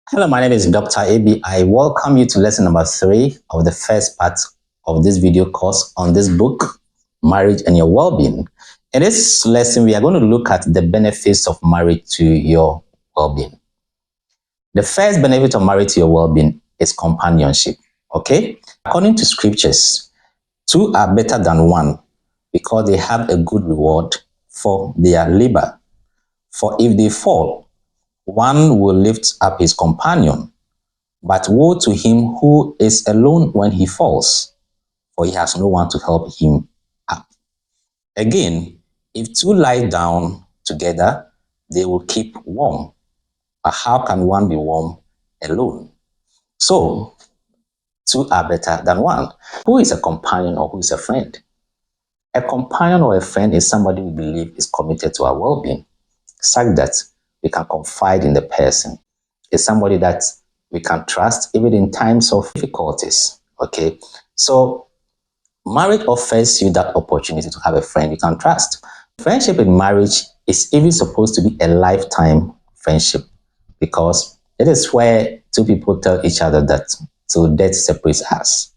Hello, my name is Dr. AB. I welcome you to lesson number 3 of the first part of this video course on this book, Marriage and Your Well-Being. In this lesson, we are going to look at the benefits of marriage to your well-being. The first benefit of marriage to your well-being is companionship. Okay? According to scriptures, two are better than one because they have a good reward for their labor. For if they fall, one will lift up his companion. But woe to him who is alone when he falls, for he has no one to help him up. Again, if two lie down together, they will keep warm. But how can one be warm alone? So, two are better than one. Who is a companion or who is a friend? A companion or a friend is somebody we believe is committed to our well-being, such that we can confide in the person. It's somebody that we can trust even in times of difficulties. Okay, so marriage offers you that opportunity to have a friend you can trust. Friendship in marriage is even supposed to be a lifetime friendship because it is where two people tell each other that till death separates us.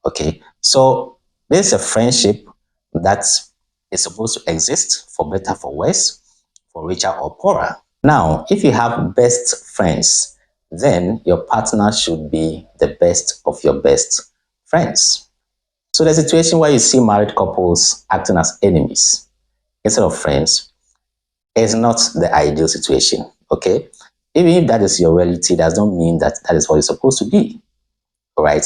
Okay, so this is a friendship that is supposed to exist for better, for worse, for richer or poorer. Now, if you have best friends, then your partner should be the best of your best friends. So the situation where you see married couples acting as enemies instead of friends is not the ideal situation, okay? Even if that is your reality, does not mean that that is what it's supposed to be, all right?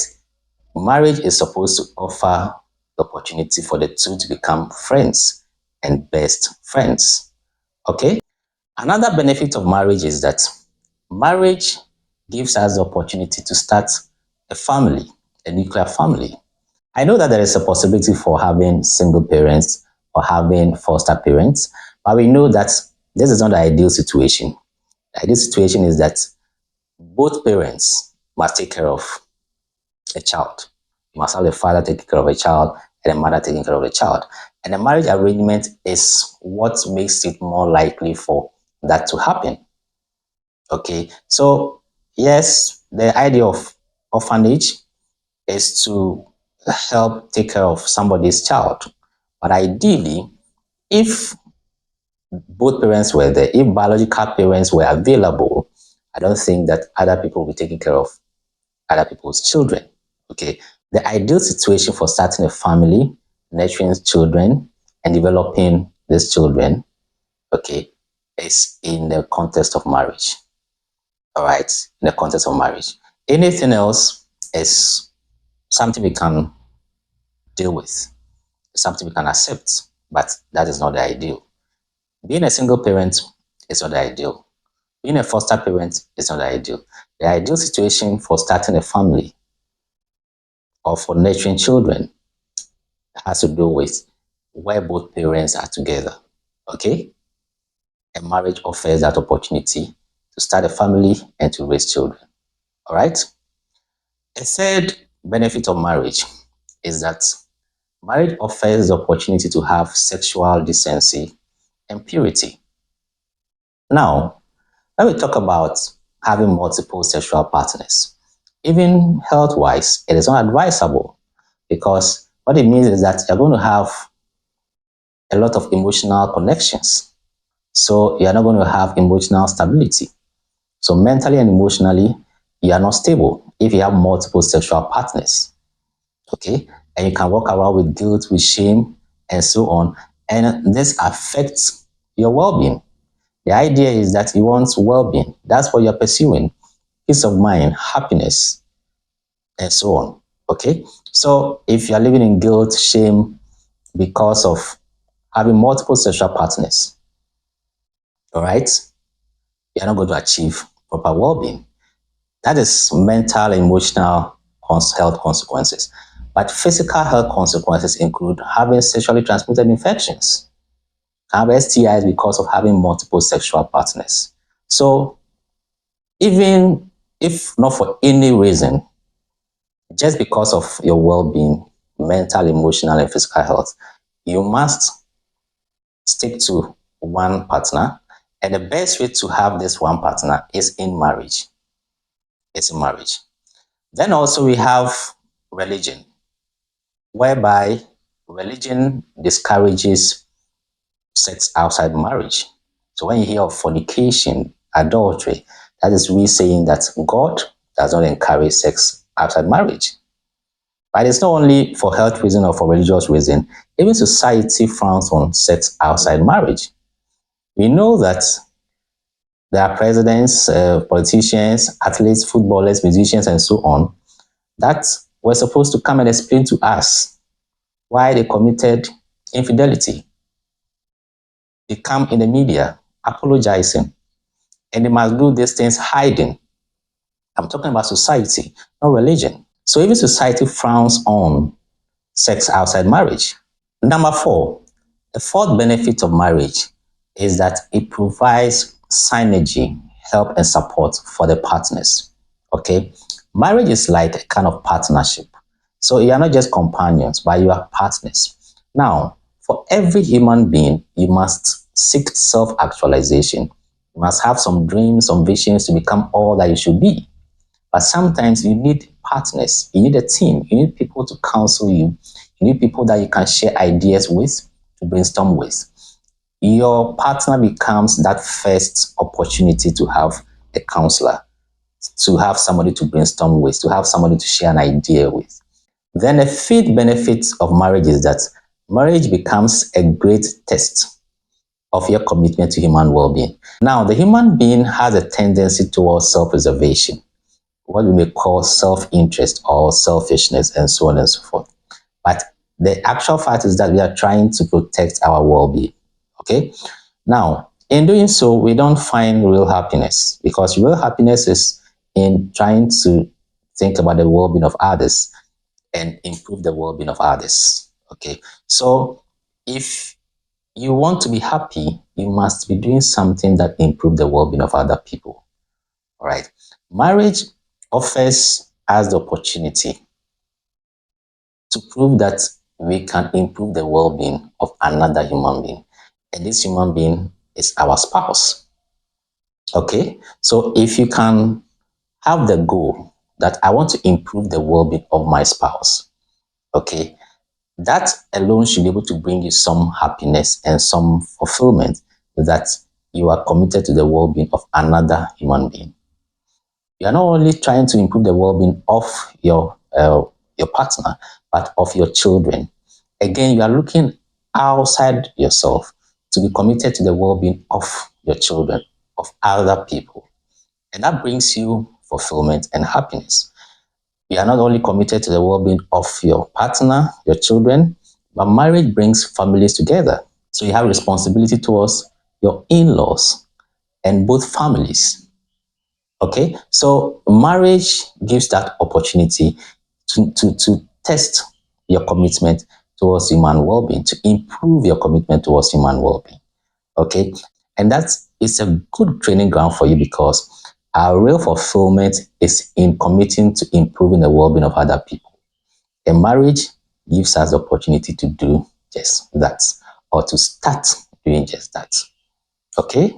Marriage is supposed to offer the opportunity for the two to become friends and best friends, okay? Another benefit of marriage is that marriage gives us the opportunity to start a family, a nuclear family. I know that there is a possibility for having single parents or having foster parents, but we know that this is not the ideal situation. The ideal situation is that both parents must take care of a child. You must have the father taking care of a child and the mother taking care of the child. And the marriage arrangement is what makes it more likely for that to happen. Okay, so yes, the idea of orphanage is to help take care of somebody's child. But ideally, if both parents were there, if biological parents were available, I don't think that other people will be taking care of other people's children. Okay, the ideal situation for starting a family, nurturing children, and developing these children, okay, is in the context of marriage. All right, in the context of marriage. Anything else is something we can deal with, something we can accept, but that is not the ideal. Being a single parent is not the ideal. Being a foster parent is not the ideal. The ideal situation for starting a family or for nurturing children has to do with where both parents are together. Okay? A marriage offers that opportunity to start a family and to raise children. All right? A third benefit of marriage is that marriage offers the opportunity to have sexual decency and purity. Now, when we talk about having multiple sexual partners, even health-wise, it is not advisable because what it means is that you're going to have a lot of emotional connections. So you're not going to have emotional stability. So mentally and emotionally, you are not stable if you have multiple sexual partners. Okay? And you can walk around with guilt, with shame, and so on. And this affects your well-being. The idea is that you want well-being. That's what you're pursuing. Peace of mind, happiness, and so on. Okay? So if you're living in guilt, shame, because of having multiple sexual partners, all right, you're not going to achieve proper well-being. That is mental, emotional health consequences. But physical health consequences include having sexually transmitted infections, have STIs because of having multiple sexual partners. So even if not for any reason, just because of your well-being, mental, emotional, and physical health, you must stick to one partner. And the best way to have this one partner is in marriage. is in marriage. Then also we have religion, whereby religion discourages sex outside marriage. So when you hear of fornication, adultery, that is we saying that God does not encourage sex outside marriage. But it's not only for health reason or for religious reason. Even society frowns on sex outside marriage. We know that there are presidents, politicians, athletes, footballers, musicians, and so on that were supposed to come and explain to us why they committed infidelity. They come in the media apologizing, and they must do these things hiding. I'm talking about society, not religion. So even society frowns on sex outside marriage. Number four, the fourth benefit of marriage is that it provides synergy, help, and support for the partners. Okay, marriage is like a kind of partnership. So you are not just companions, but you are partners. Now, for every human being, you must seek self-actualization. You must have some dreams, some visions to become all that you should be. But sometimes you need partners, you need a team, you need people to counsel you, you need people that you can share ideas with, to brainstorm with. Your partner becomes that first opportunity to have a counselor, to have somebody to brainstorm with, to have somebody to share an idea with. Then the fifth benefit of marriage is that marriage becomes a great test of your commitment to human well-being. Now, the human being has a tendency towards self-preservation, what we may call self-interest or selfishness, and so on and so forth. But the actual fact is that we are trying to protect our well-being. Okay? Now, in doing so, we don't find real happiness, because real happiness is in trying to think about the well-being of others and improve the well-being of others. Okay? So, if you want to be happy, you must be doing something that improves the well-being of other people. All right? Marriage offers us the opportunity to prove that we can improve the well-being of another human being. And this human being is our spouse. Okay? So if you can have the goal that I want to improve the well-being of my spouse, okay, that alone should be able to bring you some happiness and some fulfillment, that you are committed to the well-being of another human being. You are not only trying to improve the well-being of your partner, but of your children. Again, you are looking outside yourself to be committed to the well-being of your children, of other people. And that brings you fulfillment and happiness. You are not only committed to the well-being of your partner, your children, but marriage brings families together. So you have responsibility towards your in-laws and both families. Okay, so marriage gives that opportunity to test your commitment towards human well-being, to improve your commitment towards human well-being. Okay, and it's a good training ground for you, because our real fulfillment is in committing to improving the well-being of other people. And marriage gives us the opportunity to do just that, or to start doing just that. Okay,